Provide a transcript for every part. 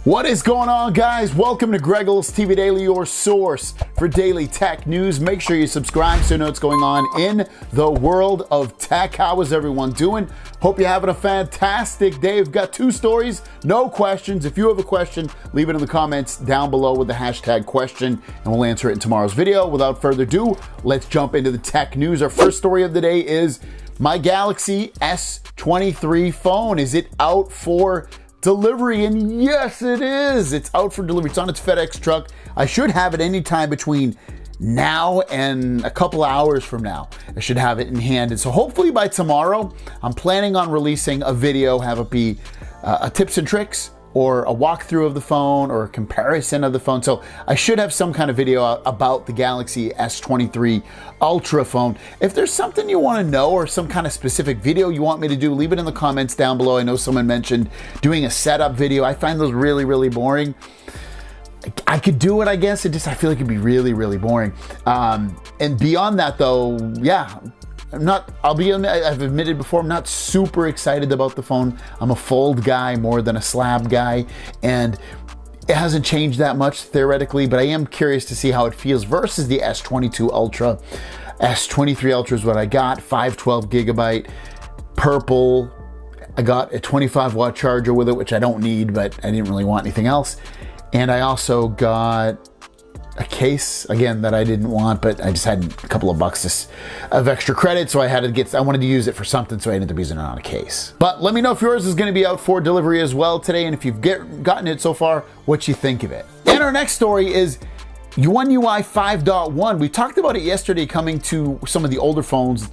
What is going on, guys? Welcome to Greggles TV Daily, your source for daily tech news. Make sure you subscribe so you know what's going on in the world of tech. How is everyone doing? Hope you're having a fantastic day. We've got two stories, no questions. If you have a question, leave it in the comments down below with the hashtag question, and we'll answer it in tomorrow's video. Without further ado, let's jump into the tech news. Our first story of the day is my Galaxy S23 phone. Is it out for delivery? And yes, it is. It's out for delivery. It's on its FedEx truck. I should have it anytime between now and a couple hours from now. I should have it in hand. And so hopefully by tomorrow, I'm planning on releasing a video, have it be a tips and tricks or a walkthrough of the phone or a comparison of the phone. So I should have some kind of video about the Galaxy S23 Ultra phone. If there's something you want to know or some kind of specific video you want me to do, leave it in the comments down below. I know someone mentioned doing a setup video. I find those really boring. I could do it, I guess. I feel like it'd be really boring. And beyond that though, yeah, I've admitted before, I'm not super excited about the phone. I'm a fold guy more than a slab guy, and it hasn't changed that much theoretically, but I am curious to see how it feels versus the S22 Ultra. S23 Ultra is what I got, 512 gigabyte, purple. I got a 25 watt charger with it, which I don't need, but I didn't really want anything else. And I also got a case, again, that I didn't want, but I just had a couple of bucks of extra credit, so I wanted to use it for something, so I ended up using it on a case. But let me know if yours is going to be out for delivery as well today, and if you've gotten it so far, what you think of it. And our next story is One UI 5.1. We talked about it yesterday, coming to some of the older phones,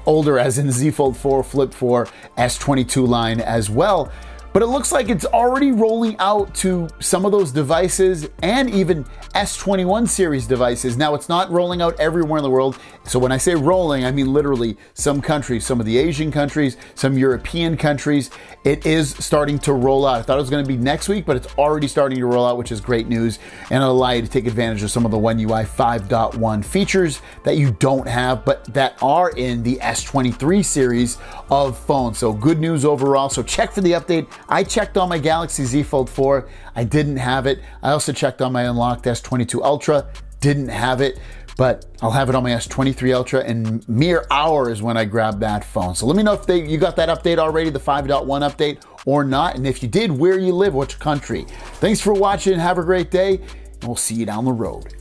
older as in Z Fold 4, Flip 4, S22 line as well. But it looks like it's already rolling out to some of those devices and even S21 series devices. Now, it's not rolling out everywhere in the world. So when I say rolling, I mean literally some countries, some of the Asian countries, some European countries. It is starting to roll out. I thought it was going to be next week, but it's already starting to roll out, which is great news. And it'll allow you to take advantage of some of the One UI 5.1 features that you don't have, but that are in the S23 series of phones. So good news overall. So check for the update. I checked on my Galaxy Z Fold 4, I didn't have it. I also checked on my unlocked S22 Ultra, didn't have it, but I'll have it on my S23 Ultra in mere hours when I grab that phone. So let me know if you got that update already, the 5.1 update or not, and if you did, where you live, which country. Thanks for watching, have a great day, and we'll see you down the road.